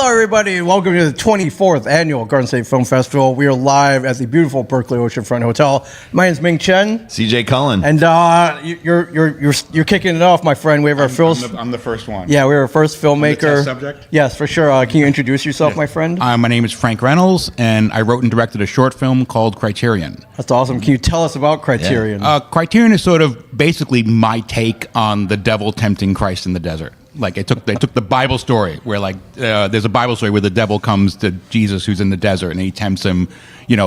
Hello, everybody. Welcome to the 24th Annual Garden State Film Festival. We are live at the beautiful Berkeley Oceanfront Hotel. My name is Ming Chen. CJ Cullen. And you're kicking it off, my friend. We have our first... I'm the first one. Yeah, we're our first filmmaker. The test subject? Yes, for sure. Can you introduce yourself, my friend? My name is Frank Reynolds, and I wrote and directed a short film called Criterion. That's awesome. Can you tell us about Criterion? Criterion is sort of basically my take on the devil tempting Christ in the desert. Like they took the Bible story where there's a Bible story where the devil comes to Jesus who's in the desert and he tempts him,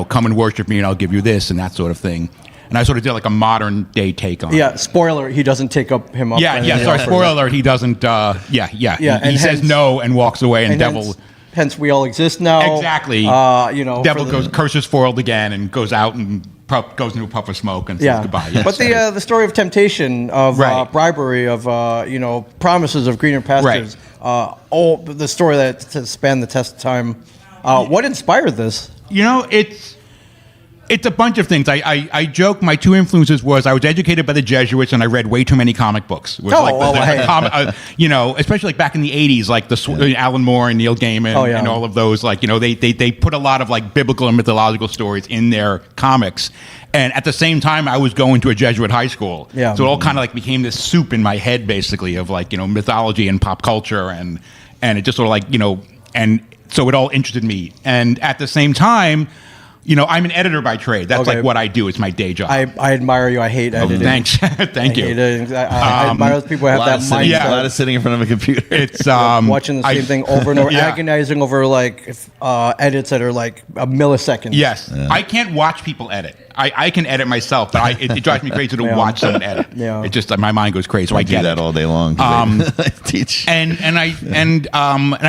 come and worship me and I'll give you this and that sort of thing. And I sort of did like a modern day take on it. Yeah, spoiler, he doesn't take him up. Sorry, spoiler alert, he doesn't, He says no and walks away and devil... Hence we all exist now. Exactly. Devil goes, curses foiled again and goes out and goes into a puff of smoke and says goodbye. Yes, but the story of temptation, of bribery, of promises of greener pastures, all the story that spanned the test of time. What inspired this? It's a bunch of things. I joke my two influences was I was educated by the Jesuits and I read way too many comic books. Especially like back in the 80s, like Alan Moore and Neil Gaiman and all of those. They put a lot of like biblical and mythological stories in their comics. And at the same time, I was going to a Jesuit high school. Yeah. So it all kind of like became this soup in my head, basically, of mythology and pop culture. And it just sort of and so it all interested me. And at the same time, I'm an editor by trade. That's like what I do. It's my day job. I admire you. I hate editing. Thanks. Thank you. I admire those people who have that mindset. A lot of sitting in front of a computer. It's watching the same thing over and over, agonizing over edits that are like a millisecond. Yes. Yeah. I can't watch people edit. I can edit myself, but it drives me crazy to watch someone edit. Yeah. It just my mind goes crazy. So I do that all day long. I teach. And I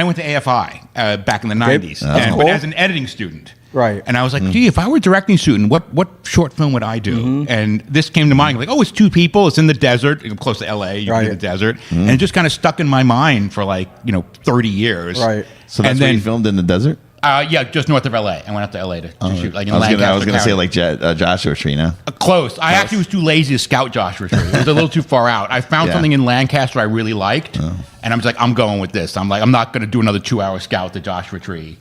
went to AFI back in the 90s, but as an editing student. Right. And I was like, gee, if I were a directing student, what short film would I do? Mm-hmm. And this came to mind, like, it's 2 people, it's in the desert, close to LA, you're in the desert. Mm-hmm. And it just kind of stuck in my mind for 30 years. Right. So that's where you filmed in the desert? Just north of LA. I went out to LA to shoot. Like in I was going to say like Joshua Tree, no? Close. I actually was too lazy to scout Joshua Tree. It was a little too far out. I found something in Lancaster I really liked, and I was like, I'm going with this. I'm not going to do another 2-hour scout to Joshua Tree.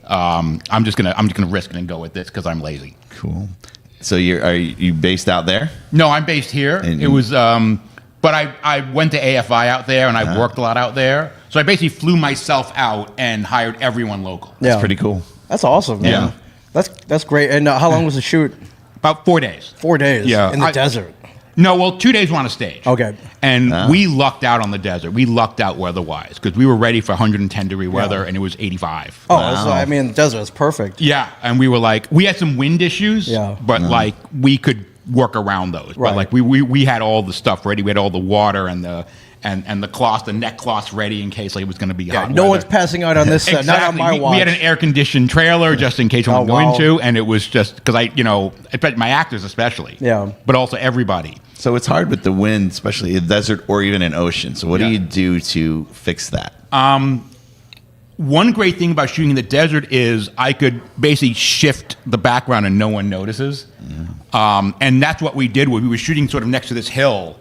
I'm just gonna risk it and go with this because I'm lazy. Cool. So are you based out there? No, I'm based here. It was, but I went to AFI out there and I worked a lot out there. So I basically flew myself out and hired everyone local. That's pretty cool. That's awesome, man. Yeah. That's great. And how long was the shoot? About 4 days. 4 days. Yeah. In the desert. No, well, 2 days we're on a stage. Okay. And we lucked out on the desert. We lucked out weather-wise because we were ready for 110-degree weather and it was 85. Oh, wow. So, the desert is perfect. Yeah, and we were we had some wind issues, but we could work around those. Right. But we had all the stuff ready. We had all the water and the cloth, the neck cloths ready in case it was going to be hot. No one's passing out on this set. Not on my watch. We had an air-conditioned trailer just in case someone go into, and it was just because my actors especially. Yeah. But also everybody. So it's hard with the wind, especially in the desert or even an ocean. So what do you do to fix that? One great thing about shooting in the desert is I could basically shift the background and no one notices. Yeah. And that's what we did. We were shooting sort of next to this hill.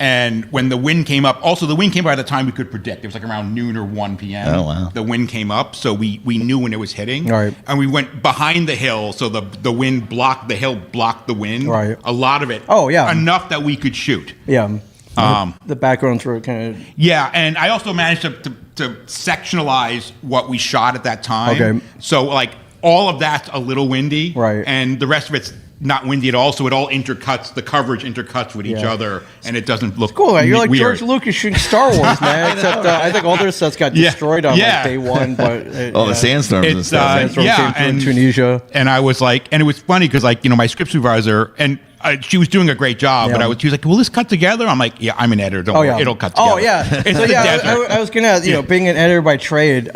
And when the wind came up, also the wind came by the time we could predict. It was like around noon or 1 p.m. Oh, wow. The wind came up, so we knew when it was hitting. Right. And we went behind the hill, so the wind blocked, the hill blocked the wind. Right. A lot of it. Oh, yeah. Enough that we could shoot. Yeah. The backgrounds were kind of... Yeah, and I also managed to sectionalize what we shot at that time. Okay. So, all of that's a little windy. Right. And the rest of it's not windy at all, so it all intercuts, the coverage intercuts with each other, and it doesn't look cool. You're like weird. George Lucas shooting Star Wars, man, except I think all their sets got destroyed on day one. But the sandstorms and stuff. Sandstorm came in Tunisia. And I was like, and it was funny because my script supervisor, and she was doing a great job, but she was like, will this cut together? I'm like, yeah, I'm an editor, don't worry, it'll cut together. Oh, yeah. I was going to, being an editor by trade,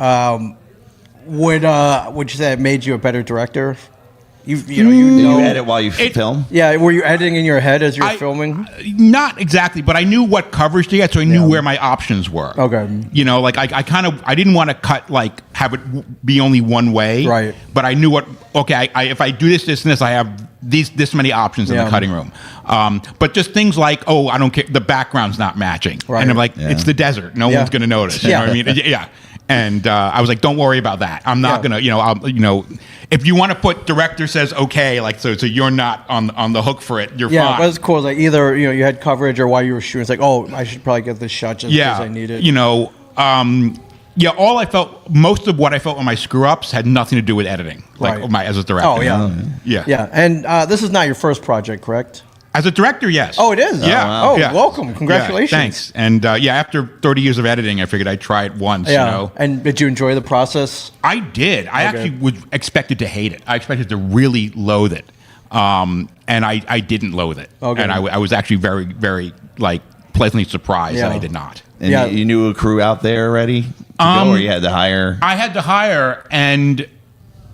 would you say it made you a better director? You edit while you film? Yeah, were you editing in your head as you were filming? Not exactly, but I knew what coverage to get, so I knew where my options were. Okay. I didn't want to cut, have it be only one way. Right. But I knew if I do this, and this, I have this many options in the cutting room. But just things like, I don't care, the background's not matching. Right. And I'm like, it's the desert. No one's going to notice. You know what I mean? Yeah. And I was like, don't worry about that. I'm not gonna, if you want to put director says okay, like so you're not on the hook for it. You're fine. Yeah, but it's cool. It's like either you had coverage or while you were shooting, it's like, oh, I should probably get this shot just because I need it. Most of what I felt on my screw ups had nothing to do with editing, as a director. Oh yeah. And this is not your first project, correct? As a director, yes. Oh, it is? Yeah. Wow. Welcome. Congratulations. Yeah, thanks. And after 30 years of editing, I figured I'd try it once. Yeah. And did you enjoy the process? I did. I actually was expected to hate it. I expected to really loathe it. And I didn't loathe it. Okay. And I was actually very, very, pleasantly surprised that I did not. And you knew a crew out there already to go, or you had to hire? I had to hire, and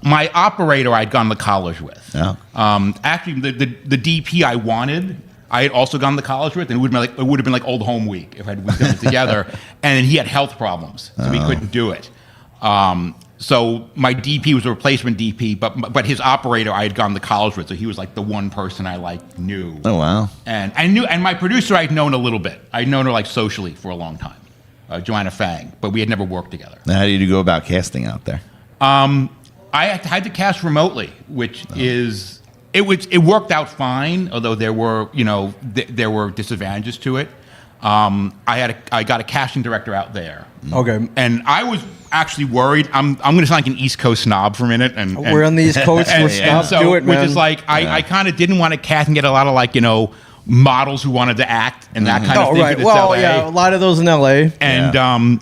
my operator I'd gone to college with. Oh. Actually, the DP I wanted, I had also gone to college with, and it would have been like Old Home Week if I'd done it together. And he had health problems, so he couldn't do it. So my DP was a replacement DP, but his operator I had gone to college with, so he was like the one person I knew. Oh wow! And I knew, and my producer I'd known a little bit. I'd known her socially for a long time, Joanna Fang, but we had never worked together. Now, how did you go about casting out there? I had to cast remotely, which it worked out fine, although there were there were disadvantages to it. I got a casting director out there. Okay. And I was actually worried. I'm going to sound like an East Coast snob for a minute. And we're on the East Coast. We're snobs. Do it, man. Which is I kind of didn't want to cast and get a lot of models who wanted to act and that kind of thing. Right. Well, LA. Yeah, a lot of those in LA. And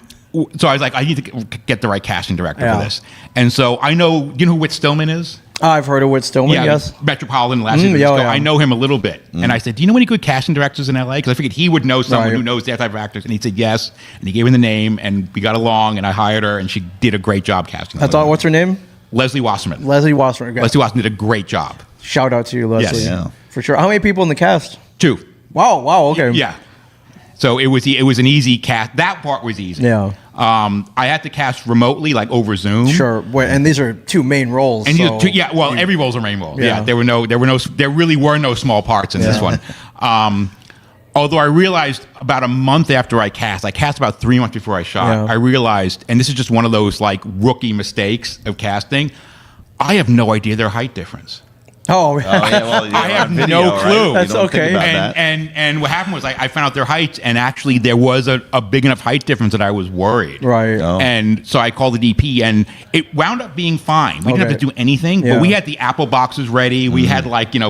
so I was like, I need to get the right casting director for this. And so I know, you know who Whit Stillman is? I've heard of Whit Stillman, yes. Metropolitan last year. I know him a little bit. And I said, do you know any good casting directors in LA? Because I figured he would know someone who knows that type of actors. And he said yes. And he gave me the name, and we got along, and I hired her, and she did a great job casting. That's all. What's her name? Leslie Wasserman. Leslie Wasserman. Okay. Leslie Wasserman did a great job. Shout out to you, Leslie. Yes. For sure. How many people in the cast? 2. Wow, okay. Yeah. So it was an easy cast. That part was easy. Yeah. I had to cast remotely, over Zoom. Sure. And these are 2 main roles. And every role's a main role. Yeah. There really were no small parts in this one. Although I realized about a month after I cast about 3 months before I shot, I realized, and this is just one of those rookie mistakes of casting, I have no idea their height difference. Oh, I have no clue. That's okay. And what happened was I found out their heights, and actually there was a big enough height difference that I was worried. Right. Oh. And so I called the DP, and it wound up being fine. We didn't have to do anything, but we had the apple boxes ready. We had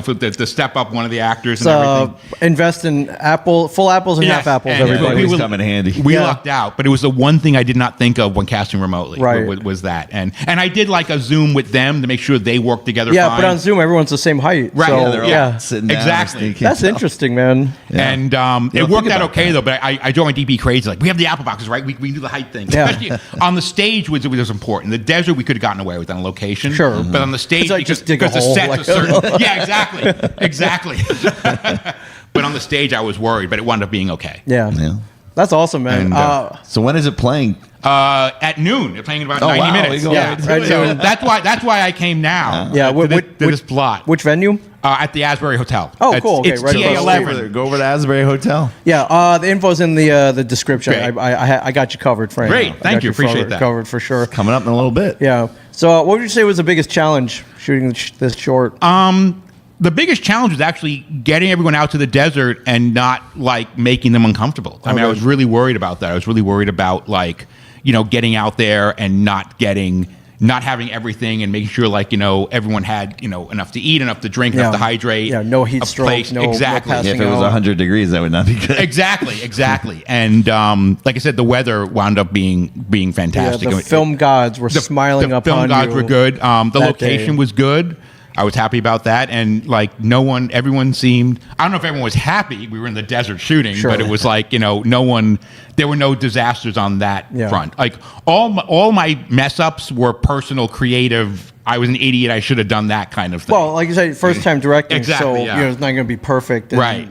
for the step up one of the actors and everything. Invest in full apples and half apples, everybody. We come in handy. We lucked out, but it was the one thing I did not think of when casting remotely. Right. Was that. And I did a Zoom with them to make sure they worked together fine. fine. But on Zoom, everyone's the same height. Right. So, they're all sitting down. Exactly. That's interesting, man. Yeah. And it worked out okay, though, but I drove my DP crazy. We have the apple boxes, right? We do the height thing. Yeah. Especially on the stage was important. The desert, we could have gotten away with on location. Sure. But on the stage, just dig a the hole, sets are certain. Yeah, exactly. But on the stage, I was worried, but it wound up being okay. Yeah. That's awesome, man. And, so when is it playing? At noon. They're playing in about 90 minutes. So that's why I came now. To this plot. Which venue? At the Asbury Hotel. Oh, cool. Okay, it's right TA11. Go over to Asbury Hotel. Yeah, the info's in the description. I got you covered, Frank. Great, thank you. Appreciate that. Covered for sure. Coming up in a little bit. Yeah. So, what would you say was the biggest challenge shooting this short? The biggest challenge was actually getting everyone out to the desert and not making them uncomfortable. I mean, I was really worried about that. I was really worried about getting out there and not having everything and making sure everyone had enough to eat, enough to drink, enough to hydrate. Yeah, no heat stroke, no exactly. passing if it was 100 degrees, that would not be good. Exactly. And like I said, the weather wound up being fantastic. Yeah, the film gods were smiling upon you. The film gods were good. The location was good. I was happy about that, and everyone seemed. I don't know if everyone was happy. We were in the desert shooting, but it was no one. There were no disasters on that front. All my mess ups were personal, creative. I was an idiot. I should have done that kind of thing. Well, like you said, first time directing, exactly, so it's not going to be perfect. Right.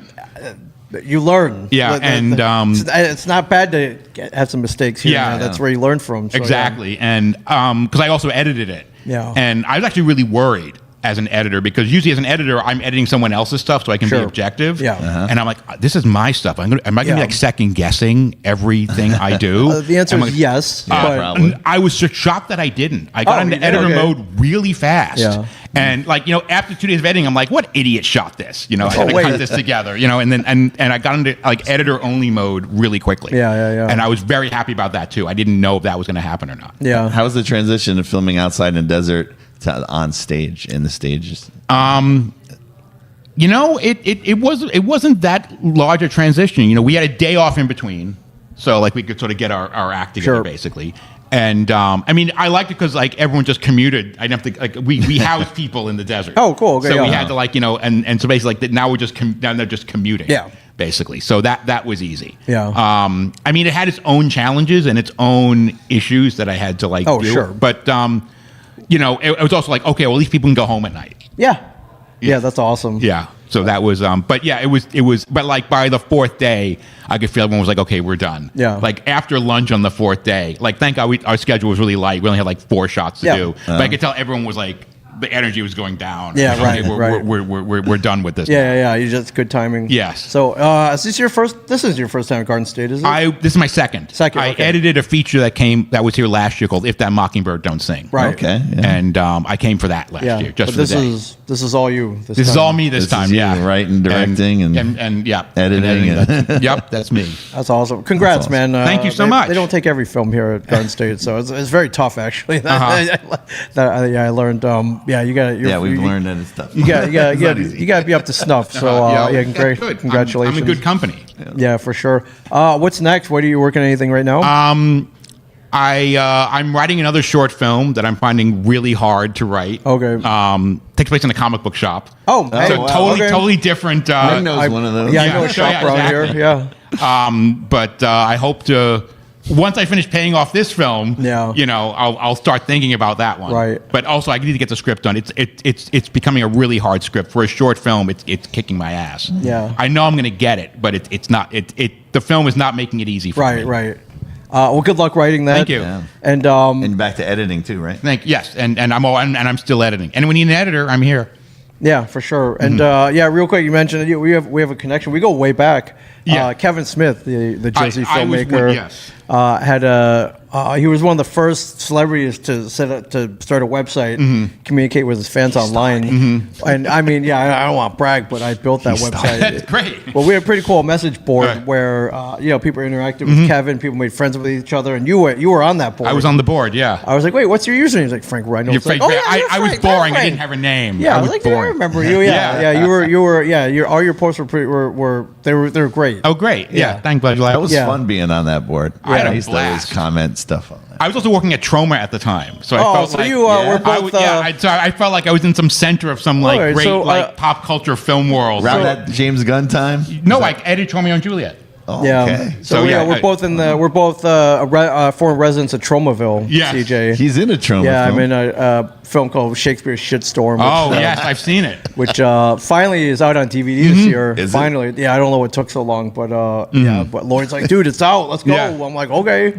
You learn. Yeah, it's not bad to have some mistakes here. Yeah, that's where you learn from. So, exactly, and because I also edited it. Yeah. And I was actually really worried as an editor, because usually as an editor, I'm editing someone else's stuff so I can be objective. Yeah. And I'm like, this is my stuff. Am I going to be like second guessing everything I do? The answer is yes. Probably. I was just shocked that I didn't. I got into editor mode really fast. Yeah. And like, after 2 days of editing, I'm like, what idiot shot this? I had to cut this together, and then and I got into like editor only mode really quickly. Yeah. And I was very happy about that too. I didn't know if that was going to happen or not. Yeah. How was the transition of filming outside in the desert to on stage in the stages? It wasn't that large a transition. We had a day off in between, so like we could sort of get our act together basically. And I liked it because like everyone just commuted. I didn't have to like we housed people in the desert. Oh, cool. Okay, so we had to like and so basically like now we're just now they're just commuting. Yeah. Basically, so that was easy. Yeah. It had its own challenges and its own issues that I had to like. Oh, do. sure. But it was also like, okay, well at least people can go home at night. Yeah, that's awesome. Yeah. So that was, but yeah, it was, but like by the 4th day, I could feel everyone was like, okay, we're done. Yeah. Like after lunch on the 4th day, like thank God our schedule was really light. We only had like 4 shots to do. But I could tell everyone was like, the energy was going down. Yeah, like, right, okay, we're done with this. Yeah. You just good timing. Yes. So, is this your first? This is your first time at Garden State, is it? This is my second. Okay. I edited a feature that was here last year called "If That Mockingbird Don't Sing." Right. Okay. Yeah. And I came for that last year, just but for the day. This is all you. This is all me this time. Is you Yeah. writing, directing, and yeah, editing. Yep, that's me. That's awesome. Congrats, awesome. man. Thank you so much. They don't take every film here at Garden State, so it's very tough actually. I learned. We've learned that it's tough. You got to be up to snuff. So great. Good. Congratulations. I'm in good company. Yeah, for sure. What's next? What are you working on anything right now? I'm writing another short film that I'm finding really hard to write. Okay. Takes place in a comic book shop. Oh, hey, so totally different. Greg knows one of those. Yeah, I know a shop around exactly. here. Yeah. But I hope to. Once I finish paying off this film, I'll start thinking about that one. Right. But also, I need to get the script done. It's becoming a really hard script for a short film. It's kicking my ass. Yeah. I know I'm going to get it, but it's not. The film is not making it easy for me. Right. Well, good luck writing that. Thank you. Yeah. And back to editing too, right? Yes, and I'm still editing. And when you need an editor, I'm here. Yeah, for sure. And real quick, you mentioned that we have a connection. We go way back. Yeah. Kevin Smith, the Jersey filmmaker, yes. he was one of the first celebrities to start a website, communicate with his fans online. And I mean, I don't want to brag, but I built that website. That's great. Well, we had a pretty cool message board Right. where people interacted with Kevin, people made friends with each other, and you were on that board. I was on the board. Yeah. I was like, wait, what's your username? He's like, Frank Reynolds. You're Like, I was Frank, boring. I Frank. didn't have a name. Yeah, I was like, boring. I remember you. Yeah. You were. All your posts were great. Oh, great. Yeah. Thank you. That was fun being on that board. I had a I used to always blast. comment stuff on that. I was also working at Troma at the time, so I Oh, felt so like you were both. I felt like I was in some center of some like Alright, great so, pop culture film world. Around that James Gunn time? No, I edited Romeo and Juliet. Oh, Yeah. okay. So we're both foreign residents of Tromaville. Yes. CJ. He's in a Troma Yeah, film. I'm in a film called Shakespeare's Shitstorm. Oh which, yes, I've seen it. which finally is out on DVD this year. Is it? Finally, yeah. I don't know what took so long, but But Lloyd's like, dude, it's out. Let's go. Yeah. I'm like, okay.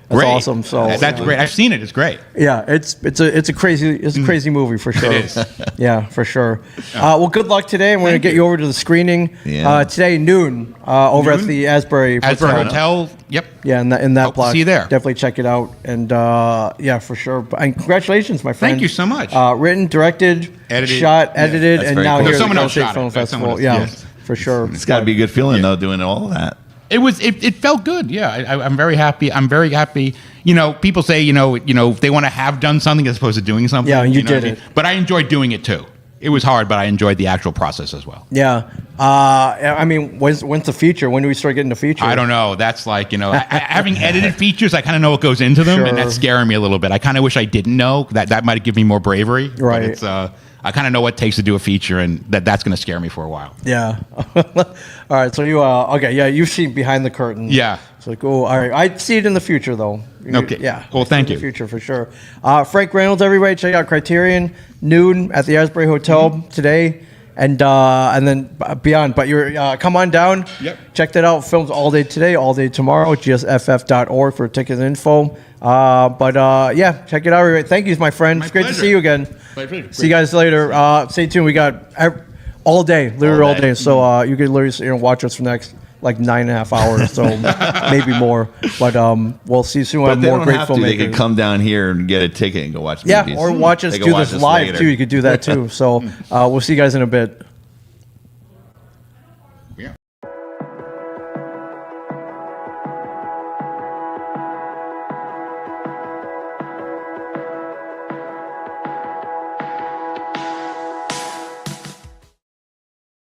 That's Great. awesome. So That's great. I've seen it. It's great. Yeah, it's a crazy movie for sure. It is. Yeah, for sure. Well, good luck today, and we're gonna get you over to the screening today noon over at the Asbury Hotel. Yep. Yeah, in that Hope to block. see you there. Definitely check it out, and for sure. And congratulations, my friend. Thank you so much. Written, directed, Edited. shot, edited, That's and very now cool. here at the Someone Golden else State shot it. Film That's someone Festival. else, Yeah, yes. for sure. It's got to be a good feeling, though, doing all that. It felt good. Yeah, I'm very happy. I'm very happy. People say, they want to have done something as opposed to doing something. Yeah, and you know did what I mean? it. But I enjoyed doing it too. It was hard, but I enjoyed the actual process as well. Yeah. I mean, when's the feature? When do we start getting the feature? I don't know. That's like, having edited features, I kind of know what goes into them, Sure. and that's scaring me a little bit. I kind of wish I didn't know. That might give me more bravery. Right. But it's, I kind of know what it takes to do a feature, and that's going to scare me for a while. Yeah. All right. So you've seen behind the curtain. Yeah. It's like, all right. I see it in the future, though. Okay. Yeah. Well, thank in you. the future for sure. Frank Reynolds, everybody, check out Criterion noon at the Asbury Hotel today. and then beyond. But you're come on down. Yep. Check that out. Films all day today, all day tomorrow. GSFF.org for tickets and info. Yeah, check it out. Everybody. Thank you, my friend. It's great to see you again. My pleasure. See you guys later. Stay tuned. We got all day, literally all day. So you can literally watch us for the next like 9.5 hours, so maybe more. But we'll see you soon. We'll But have they more don't great have to. filmmakers. They could come down here and get a ticket and go watch movies. Yeah, or watch us They can do watch this us live later. too. You could do that too. So we'll see you guys in a bit.